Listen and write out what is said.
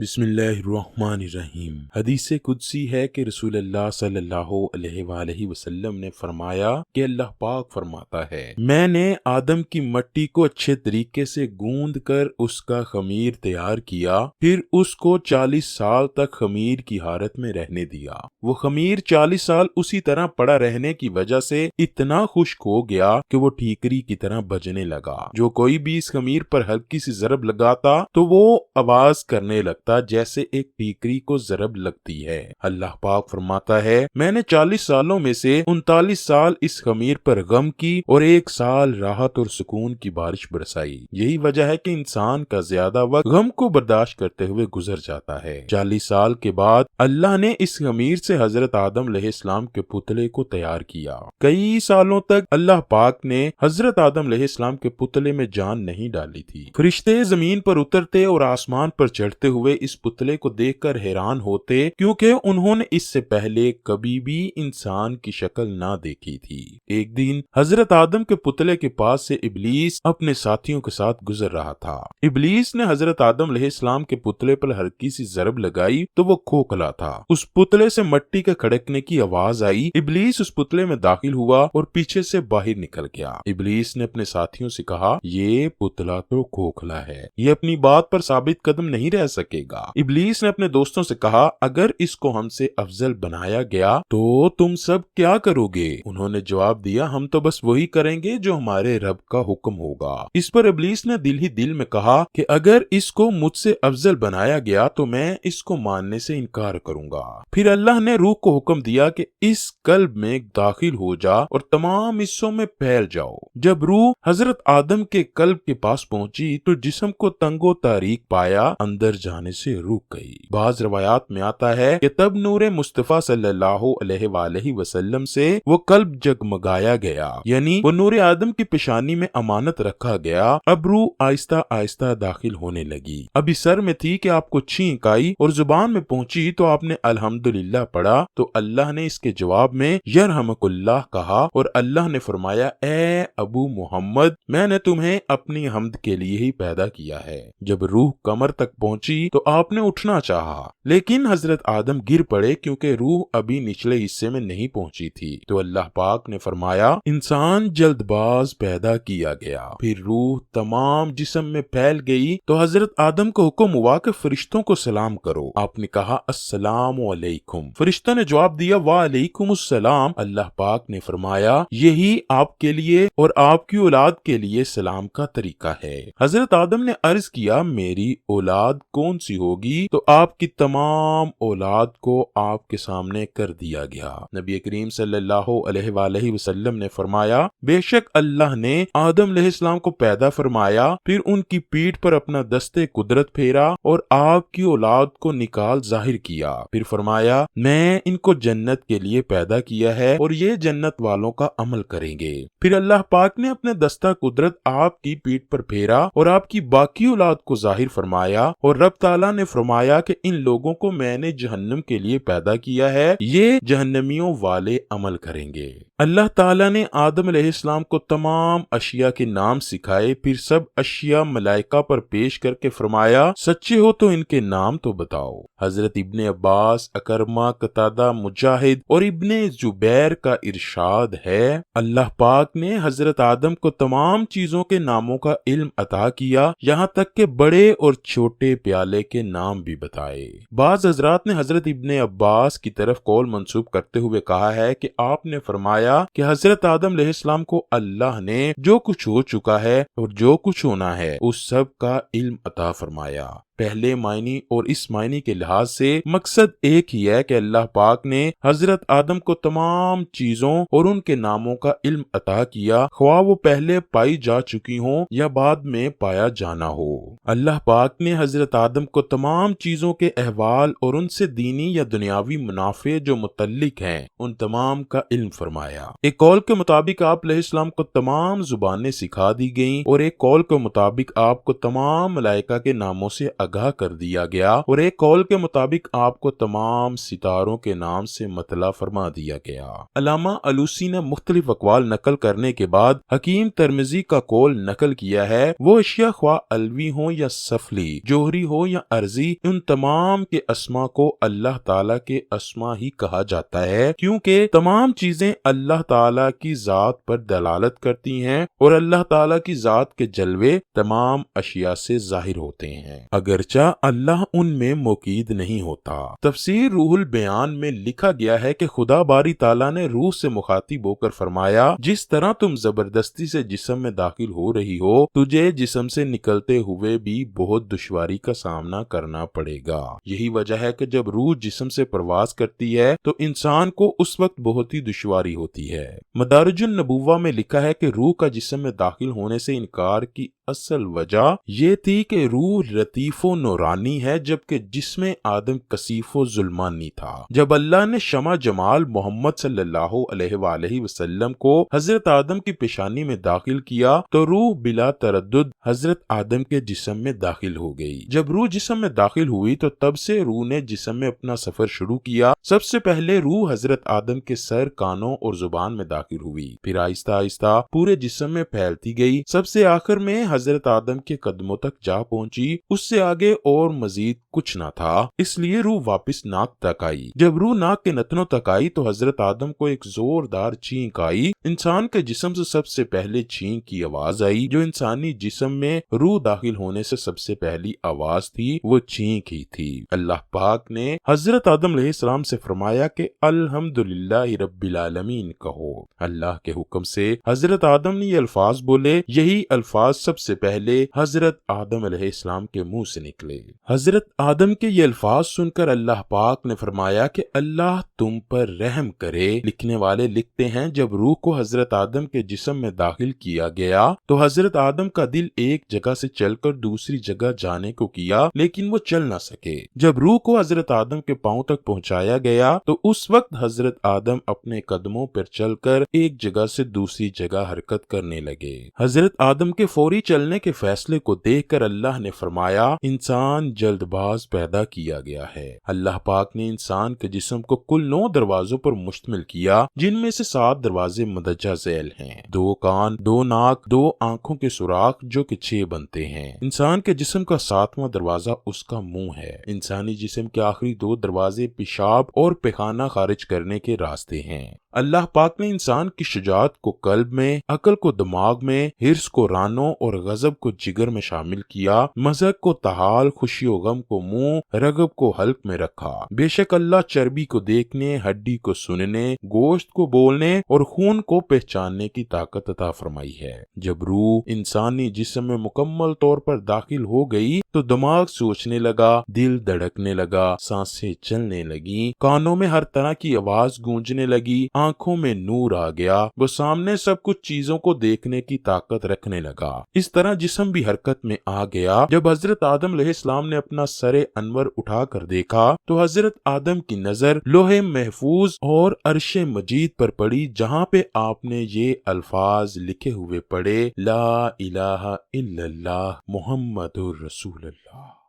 بسم اللہ الرحمن الرحیم۔ حدیث قدسی ہے کہ رسول اللہ صلی اللہ علیہ وآلہ وسلم نے فرمایا کہ اللہ پاک فرماتا ہے، میں نے آدم کی مٹی کو اچھے طریقے سے گوندھ کر اس کا خمیر تیار کیا، پھر اس کو 40 سال تک خمیر کی حالت میں رہنے دیا۔ وہ خمیر 40 سال اسی طرح پڑا رہنے کی وجہ سے اتنا خشک ہو گیا کہ وہ ٹھیکری کی طرح بجنے لگا۔ جو کوئی بھی اس خمیر پر ہلکی سی ضرب لگاتا تو وہ آواز کرنے لگتا جیسے ایک ٹھیکری کو ضرب لگتی ہے۔ اللہ پاک فرماتا ہے، میں نے 40 سالوں میں سے 39 سال اس خمیر پر غم کی اور 1 سال راحت اور سکون کی بارش برسائی۔ یہی وجہ ہے کہ انسان کا زیادہ وقت غم کو برداشت کرتے ہوئے گزر جاتا ہے۔ 40 سال کے بعد اللہ نے اس خمیر سے حضرت آدم علیہ السلام کے پتلے کو تیار کیا۔ کئی سالوں تک اللہ پاک نے حضرت آدم علیہ السلام کے پتلے میں جان نہیں ڈالی تھی۔ فرشتے زمین پر اترتے اور آسمان پر چڑھتے ہوئے اس پتلے کو دیکھ کر حیران ہوتے، کیونکہ انہوں نے اس سے پہلے کبھی بھی انسان کی شکل نہ دیکھی تھی۔ ایک دن حضرت آدم کے پتلے کے پاس سے ابلیس اپنے ساتھیوں کے ساتھ گزر رہا تھا۔ ابلیس نے حضرت آدم علیہ السلام کے پتلے پر ہلکی سی ضرب لگائی تو وہ کھوکھلا تھا۔ اس پتلے سے مٹی کے کھڑکنے کی آواز آئی۔ ابلیس اس پتلے میں داخل ہوا اور پیچھے سے باہر نکل گیا۔ ابلیس نے اپنے ساتھیوں سے کہا، یہ پتلا تو کھوکھلا ہے، یہ اپنی بات پر ثابت قدم نہیں رہ سکے گا۔ ابلیس نے اپنے دوستوں سے کہا، اگر اس کو ہم سے افضل بنایا گیا تو تم سب کیا کرو گے؟ انہوں نے جواب دیا، ہم تو بس وہی کریں گے جو ہمارے رب کا حکم ہوگا۔ اس پر ابلیس نے دل ہی دل میں کہا کہ اگر اس کو مجھ سے افضل بنایا گیا تو میں اس کو ماننے سے انکار کروں گا۔ پھر اللہ نے روح کو حکم دیا کہ اس قلب میں داخل ہو جا اور تمام حصوں میں پھیل جاؤ۔ جب روح حضرت آدم کے قلب کے پاس پہنچی تو جسم کو تنگ و تاریک پایا، اندر جانے سے رک گئی۔ بعض روایات میں آتا ہے کہ تب نور مصطفیٰ صلی اللہ علیہ وآلہ وسلم سے وہ قلب جگمگایا گیا، یعنی وہ نور آدم کی پیشانی میں امانت رکھا گیا۔ اب روح آہستہ آہستہ داخل ہونے لگی۔ ابھی سر میں تھی کہ آپ کو چھینک آئی اور زبان میں پہنچی تو آپ نے الحمدللہ پڑھا تو اللہ نے اس کے جواب میں یرحمک اللہ کہا اور اللہ نے فرمایا، اے ابو محمد، میں نے تمہیں اپنی حمد کے لیے ہی پیدا کیا ہے۔ جب روح کمر تک پہنچی تو آپ نے اٹھنا چاہا، لیکن حضرت آدم گر پڑے کیونکہ روح ابھی نچلے حصے میں نہیں پہنچی تھی۔ تو اللہ پاک نے فرمایا، انسان جلد باز پیدا کیا گیا۔ پھر روح تمام جسم میں پھیل گئی تو حضرت آدم کو حکم ہوا کہ فرشتوں کو سلام کرو۔ آپ نے کہا، السلام علیکم۔ فرشتوں نے جواب دیا، وعلیکم السلام۔ اللہ پاک نے فرمایا، یہی آپ کے لیے اور آپ کی اولاد کے لیے سلام کا طریقہ ہے۔ حضرت آدم نے عرض کیا، میری اولاد کون سی ہوگی؟ تو آپ کی تمام اولاد کو آپ کے سامنے کر دیا گیا۔ نبی کریم صلی اللہ علیہ وآلہ وسلم نے فرمایا، بے شک اللہ نے آدم علیہ السلام کو پیدا فرمایا، پھر ان کی پیٹھ پر اپنا دستے قدرت پھیرا اور آپ کی اولاد کو نکال ظاہر کیا۔ پھر فرمایا، میں ان کو جنت کے لیے پیدا کیا ہے اور یہ جنت والوں کا عمل کریں گے۔ پھر اللہ پاک نے اپنے دستہ قدرت آپ کی پیٹھ پر پھیرا اور آپ کی باقی اولاد کو ظاہر فرمایا، اور رب تعالیٰ نے فرمایا کہ ان لوگوں کو میں نے جہنم کے لیے پیدا کیا ہے، یہ جہنمیوں والے عمل کریں گے۔ اللہ تعالیٰ نے آدم علیہ السلام کو تمام اشیاء کے نام سکھائے، پھر سب اشیاء ملائکہ پر پیش کر کے فرمایا، سچے ہو تو ان کے نام تو بتاؤ۔ حضرت ابن عباس، اکرمہ، قتادہ، مجاہد اور ابن زبیر کا ارشاد ہے، اللہ پاک نے حضرت آدم کو تمام چیزوں کے ناموں کا علم عطا کیا، یہاں تک کہ بڑے اور چھوٹے پیالے کے نام بھی بتائے۔ بعض حضرات نے حضرت ابن عباس کی طرف قول منسوب کرتے ہوئے کہا ہے کہ آپ نے فرمایا کہ حضرت آدم علیہ السلام کو اللہ نے جو کچھ ہو چکا ہے اور جو کچھ ہونا ہے اس سب کا علم عطا فرمایا۔ پہلے معنی اور اس معنی کے لحاظ سے مقصد ایک ہی ہے کہ اللہ پاک نے حضرت آدم کو تمام چیزوں اور ان کے ناموں کا علم عطا کیا، خواہ وہ پہلے پائی جا چکی ہوں یا بعد میں پایا جانا ہو۔ اللہ پاک نے حضرت آدم کو تمام چیزوں کے احوال اور ان سے دینی یا دنیاوی منافع جو متعلق ہیں ان تمام کا علم فرمایا۔ ایک قول کے مطابق آپ علیہ السلام کو تمام زبانیں سکھا دی گئیں اور ایک قول کے مطابق آپ کو تمام ملائکہ کے ناموں سے آگاہ کر دیا گیا اور ایک قول کے مطابق آپ کو تمام ستاروں کے نام سے مطلع فرما دیا گیا۔ علامہ آلوسی نے مختلف اقوال نقل کرنے کے بعد حکیم ترمذی کا قول نقل کیا ہے، وہ اشیاء خواہ علوی ہوں یا سفلی، جوہری ہو یا ارضی، ان تمام کے اسما کو اللہ تعالیٰ کے اسما ہی کہا جاتا ہے، کیونکہ تمام چیزیں اللہ تعالیٰ کی ذات پر دلالت کرتی ہیں اور اللہ تعالیٰ کی ذات کے جلوے تمام اشیاء سے ظاہر ہوتے ہیں، اگرچہ اللہ ان میں موجود نہیں ہوتا۔ تفسیر روح البیان میں لکھا گیا ہے کہ خدا باری تعالیٰ نے روح سے مخاطب ہو کر فرمایا، جس طرح تم زبردستی سے جسم میں داخل ہو رہی ہو، تجھے جسم سے نکلتے ہوئے بھی بہت دشواری کا سامنا کرنا پڑے گا۔ یہی وجہ ہے کہ جب روح جسم سے پرواز کرتی ہے تو انسان کو اس وقت بہت ہی دشواری ہوتی ہے۔ مدارج النبوہ میں لکھا ہے کہ روح کا جسم میں داخل ہونے سے انکار کی اصل وجہ یہ تھی کہ روح لطیف و نورانی ہے جبکہ جسم آدم کثیف و ظلمانی تھا۔ جب اللہ نے شمع جمال محمد صلی اللہ علیہ وآلہ وسلم کو حضرت آدم کی پیشانی میں داخل کیا تو روح بلا تردد حضرت آدم کے جسم میں داخل ہو گئی۔ جب روح جسم میں داخل ہوئی تو تب سے روح نے جسم میں اپنا سفر شروع کیا۔ سب سے پہلے روح حضرت آدم کے سر، کانوں اور زبان میں داخل ہوئی، پھر آہستہ آہستہ پورے جسم میں پھیلتی گئی، سب سے آخر میں حضرت آدم کے قدموں تک جا پہنچی۔ اس سے آگے اور مزید کچھ نہ تھا، اس لیے روح واپس ناک تک آئی۔ جب روح ناک کے نتنوں تک آئی تو حضرت آدم کو ایک زوردار چینک آئی۔ انسان کے جسم سے سب سے پہلے چینک کی آواز آئی، جو انسانی جسم میں روح داخل ہونے سے سب سے پہلی آواز تھی، وہ چینک ہی تھی۔ اللہ پاک نے حضرت آدم علیہ السلام سے فرمایا کہ الحمدللہ رب العالمین کہو۔ اللہ کے حکم سے حضرت آدم نے یہ الفاظ بولے، یہی الفاظ سب سے پہلے حضرت آدم علیہ السلام کے منہ سے نکلے۔ حضرت آدم کے یہ الفاظ سن کر اللہ پاک نے فرمایا کہ اللہ تم پر رحم کرے۔ لکھنے والے لکھتے ہیں، جب روح کو حضرت آدم کے جسم میں داخل کیا گیا تو حضرت آدم کا دل ایک جگہ سے چل کر دوسری جگہ جانے کو کیا، لیکن وہ چل نہ سکے۔ جب روح کو حضرت آدم کے پاؤں تک پہنچایا گیا تو اس وقت حضرت آدم اپنے قدموں پر چل کر ایک جگہ سے دوسری جگہ حرکت کرنے لگے۔ حضرت آدم کے فوری چلنے کے فیصلے کو دیکھ کر اللہ نے فرمایا، انسان جلد باز پیدا کیا گیا ہے۔ اللہ پاک نے انسان کے جسم کو کل 9 دروازوں پر مشتمل کیا، جن میں سے 7 دروازے مندرجہ ذیل ہیں، 2 کان، 2 ناک، 2 آنکھوں کے سوراخ جو کہ 6 بنتے ہیں۔ انسان کے جسم کا 7واں دروازہ اس کا منہ ہے۔ انسانی جسم کے آخری 2 دروازے پیشاب اور پیخانہ خارج کرنے کے راستے ہیں۔ اللہ پاک نے انسان کی شجاعت کو قلب میں، عقل کو دماغ میں، حرص کو رانوں اور غضب کو جگر میں شامل کیا، مذہق کو تحال، خوشی و غم کو منہ، رغب کو حلق میں رکھا۔ بے شک اللہ چربی کو دیکھنے، ہڈی کو سننے، گوشت کو بولنے اور خون کو پہچاننے کی طاقت عطا فرمائی ہے۔ جب روح انسانی جسم میں مکمل طور پر داخل ہو گئی تو دماغ سوچنے لگا، دل دھڑکنے لگا، سانسیں چلنے لگیں، کانوں میں ہر طرح کی آواز گونجنے لگی، آنکھوں میں نور آ گیا، وہ سامنے سب کچھ چیزوں کو دیکھنے کی طاقت رکھنے لگا۔ اس طرح جسم بھی حرکت میں آ گیا۔ جب حضرت آدم علیہ السلام نے اپنا سر انور اٹھا کر دیکھا تو حضرت آدم کی نظر لوح محفوظ اور عرش مجید پر پڑی، جہاں پہ آپ نے یہ الفاظ لکھے ہوئے پڑھے، لا الہ الا اللہ محمد رسول اللہ۔